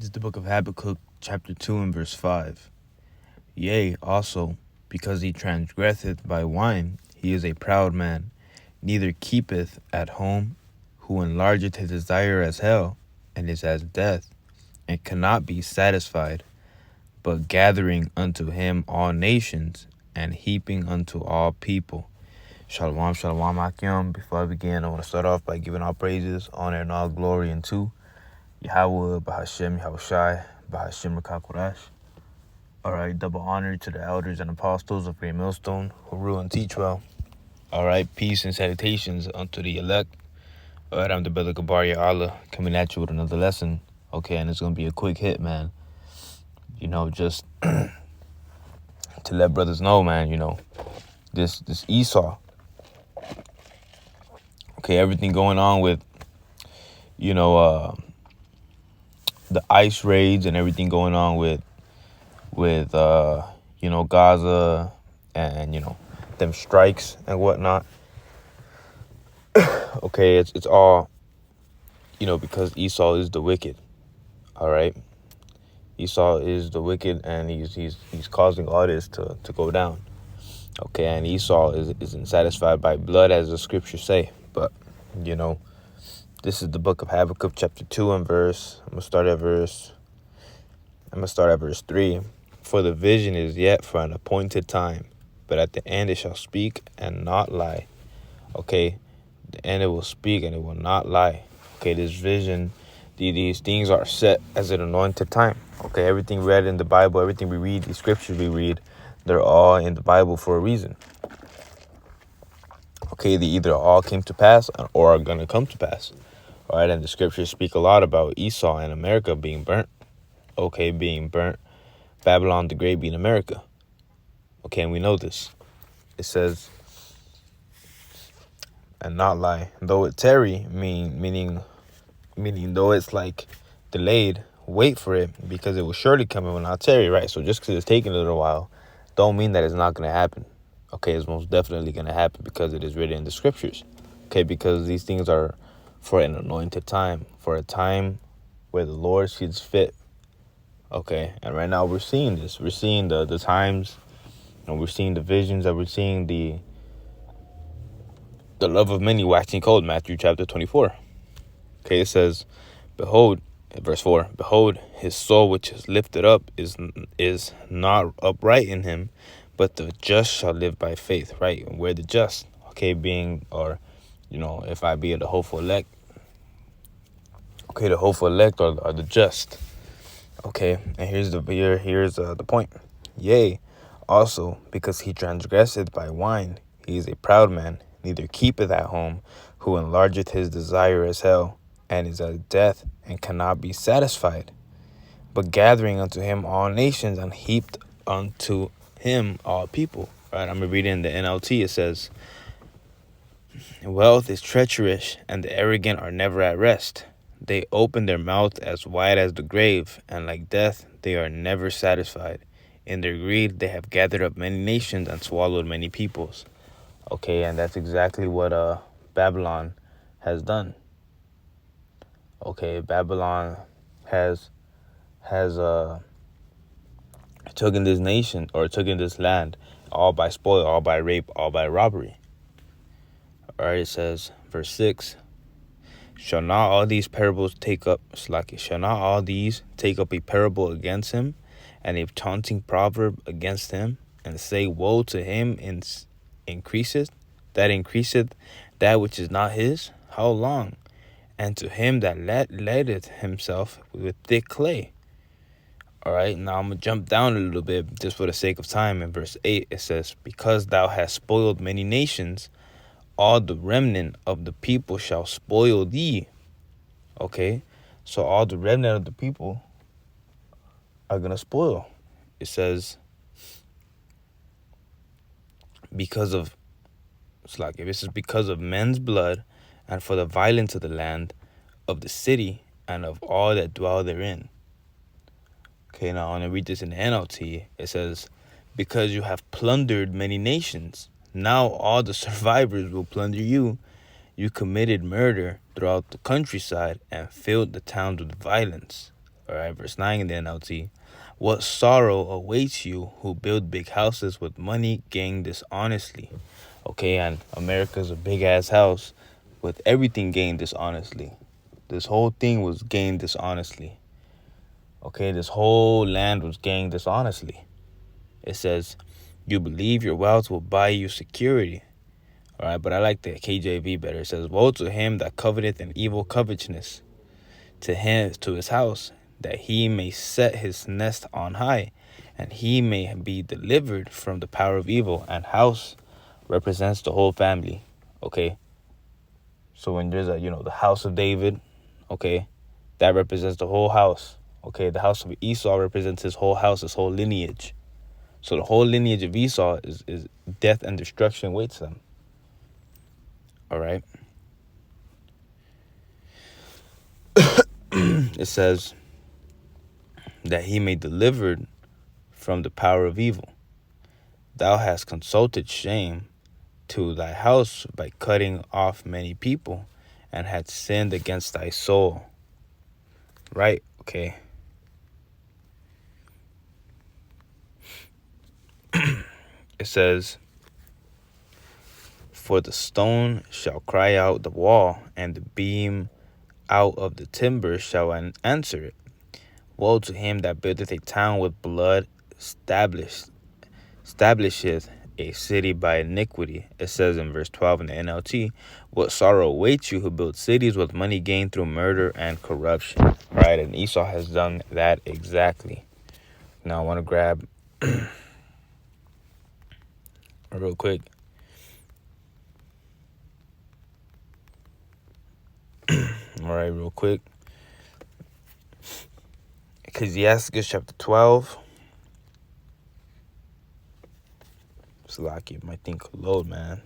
This is the book of Habakkuk, chapter 2 and verse 5. Yea, also, because he transgresseth by wine, he is a proud man, neither keepeth at home, who enlargeth his desire as hell, and is as death, and cannot be satisfied, but gathering unto him all nations, and heaping unto all people. Shalom, shalom, Akim. Before I begin, I want to start off by giving all praises, honor, and all glory unto Yahweh, Bahashem, Yahushai, Bahashem, Rakakorash. All right, double honor to the elders and apostles of Great Millstone who rule and teach well. All right, peace and salutations unto the elect. All right, I'm the Brother Gabar Allah coming at you with another lesson. Okay, and it's going to be a quick hit, man. You know, just to let brothers know, man, you know, this Esau. Okay, everything going on with, you know, the ICE raids and everything going on with you know, Gaza and, you know, them strikes and whatnot. Okay, it's all, you know, because Esau is the wicked. All right, Esau is the wicked, and he's causing all this to go down. Okay, and Esau isn't satisfied by blood, as the scriptures say. But, you know, this is the book of Habakkuk, chapter 2 and verse. I'm gonna start at verse 3. For the vision is yet for an appointed time, but at the end it shall speak and not lie. Okay, the end it will speak and it will not lie. Okay, this vision, these things are set as an anointed time. Okay, everything read in the Bible, everything we read, the scriptures we read, they're all in the Bible for a reason. Okay, they either all came to pass or are going to come to pass. All right, and the scriptures speak a lot about Esau and America being burnt. Okay, being burnt. Babylon the Great being America. Okay, and we know this. It says, and not lie, though it tarry, meaning though it's like delayed, wait for it, because it will surely come and will not tarry, right? So just because it's taking a little while, don't mean that it's not going to happen. Okay, it's most definitely going to happen because it is written in the scriptures. Okay, because these things are for an anointed time, for a time where the Lord sees fit. Okay, and right now we're seeing this. We're seeing the times, and we're seeing the visions, and we're seeing the love of many waxing cold, Matthew chapter 24. Okay, it says, behold, verse 4, behold, his soul which is lifted up is not upright in him, but the just shall live by faith, right? And we're the just, okay, being, or, you know, if I be the hopeful elect, okay, the hopeful elect are the just. Okay, and here's the point. Yea, also, because he transgresseth by wine, he is a proud man, neither keepeth at home, who enlargeth his desire as hell, and is as death, and cannot be satisfied, but gathering unto him all nations, and heaped unto him all people. Right, I'm reading the NLT. It says, wealth is treacherous, and the arrogant are never at rest. They open their mouth as wide as the grave, and like death, they are never satisfied. In their greed, they have gathered up many nations and swallowed many peoples. Okay, and that's exactly what Babylon has done. Okay, Babylon has taken this nation, or taken this land, all by spoil, all by rape, all by robbery. All right, it says, verse 6. Shall not all these take up a parable against him, and a taunting proverb against him, and say, woe to him increaseth that which is not his? How long? And to him that ladeth himself with thick clay. All right, now I'm going to jump down a little bit just for the sake of time. In verse 8, it says, because thou hast spoiled many nations, all the remnant of the people shall spoil thee. Okay, so all the remnant of the people are going to spoil. It says, because of, it's like, if this is because of men's blood, and for the violence of the land, of the city, and of all that dwell therein. Okay, now I want to read this in the NLT. It says, because you have plundered many nations, now all the survivors will plunder you. You committed murder throughout the countryside and filled the towns with violence. All right, verse 9 in the NLT. What sorrow awaits you who build big houses with money gained dishonestly. Okay, and America's a big ass house with everything gained dishonestly. This whole thing was gained dishonestly. Okay, this whole land was gained dishonestly. It says, you believe your wealth will buy you security. All right, but I like the KJV better. It says, woe to him that coveteth an evil covetousness, to his house, that he may set his nest on high, and he may be delivered from the power of evil. And house represents the whole family. Okay, so when there's the house of David, okay, that represents the whole house. Okay, the house of Esau represents his whole house, his whole lineage. So the whole lineage of Esau is death and destruction waits them. All right. It says that he may delivered from the power of evil. Thou hast consulted shame to thy house by cutting off many people, and had sinned against thy soul. Right? Okay. It says, for the stone shall cry out the wall, and the beam out of the timber shall answer it. Woe to him that buildeth a town with blood, establisheth a city by iniquity. It says in verse 12 in the NLT, what sorrow awaits you who build cities with money gained through murder and corruption. Right, and Esau has done that exactly. Now I want to grab real quick. All right, real quick. Ecclesiastes chapter 12. Salaki, my thing could load, man.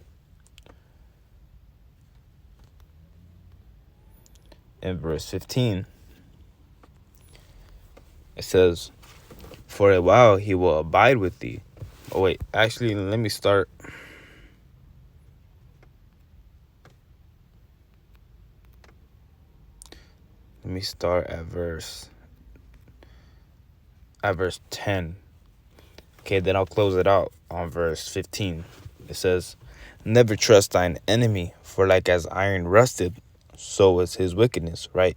In verse 15, it says, for a while he will abide with thee. Oh, wait, actually, let me start. Let me start at verse 10. Okay, then I'll close it out on verse 15. It says, never trust thine enemy, for like as iron rusted, so is his wickedness. Right?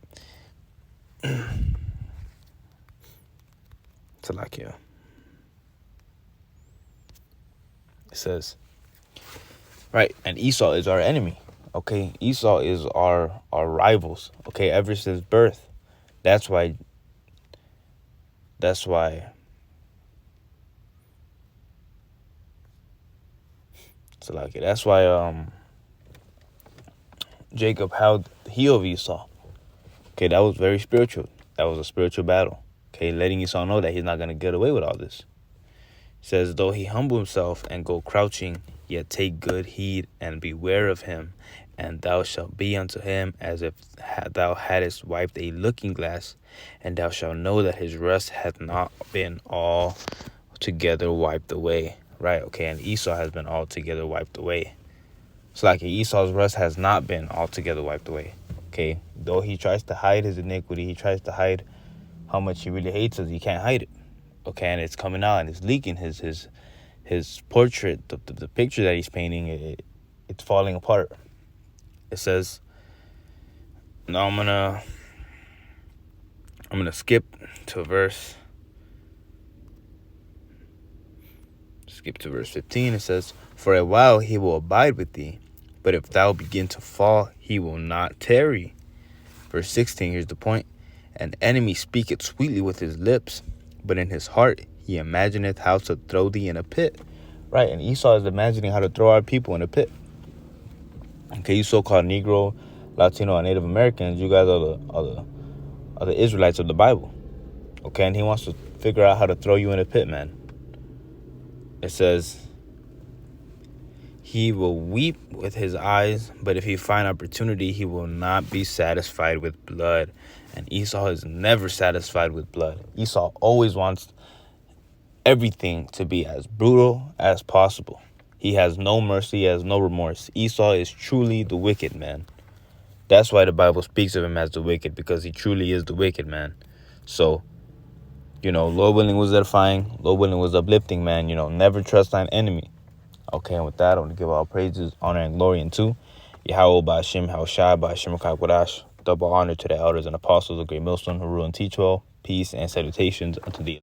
Salakia. It says, right, and Esau is our enemy. Okay, Esau is our rivals. Okay, ever since birth. That's why. That's why Jacob held the heel of Esau. Okay, that was very spiritual. That was a spiritual battle. Okay, letting Esau know that he's not going to get away with all this. It says, though he humble himself and go crouching, yet take good heed and beware of him, and thou shalt be unto him as if thou hadst wiped a looking glass, and thou shalt know that his rust hath not been altogether wiped away. Right? Okay, and Esau has been altogether wiped away. So like Esau's rust has not been altogether wiped away. Okay, though he tries to hide his iniquity, he tries to hide how much he really hates us, he can't hide it. Okay, and it's coming out and it's leaking. His portrait, the picture that he's painting, it's falling apart. It says, now I'm gonna skip to verse 15. It says, for a while he will abide with thee, but if thou begin to fall, he will not tarry. Verse 16, here's the point. An enemy speaketh sweetly with his lips, but in his heart he imagineth how to throw thee in a pit. Right, and Esau is imagining how to throw our people in a pit. Okay, you so-called Negro, Latino, and Native Americans, you guys are the Israelites of the Bible. Okay, and he wants to figure out how to throw you in a pit, man. It says, he will weep with his eyes, but if he find opportunity, he will not be satisfied with blood. And Esau is never satisfied with blood. Esau always wants everything to be as brutal as possible. He has no mercy, he has no remorse. Esau is truly the wicked man. That's why the Bible speaks of him as the wicked, because he truly is the wicked man. So, Lord willing was edifying. Lord willing was uplifting, man. Never trust thine enemy. Okay, and with that, I want to give all praises, honor, and glory unto Yahweh by Hashem, Haushai by Hashem Kodash. Double honor to the elders and apostles of Great Millstone who rule and teach well. Peace and salutations unto thee.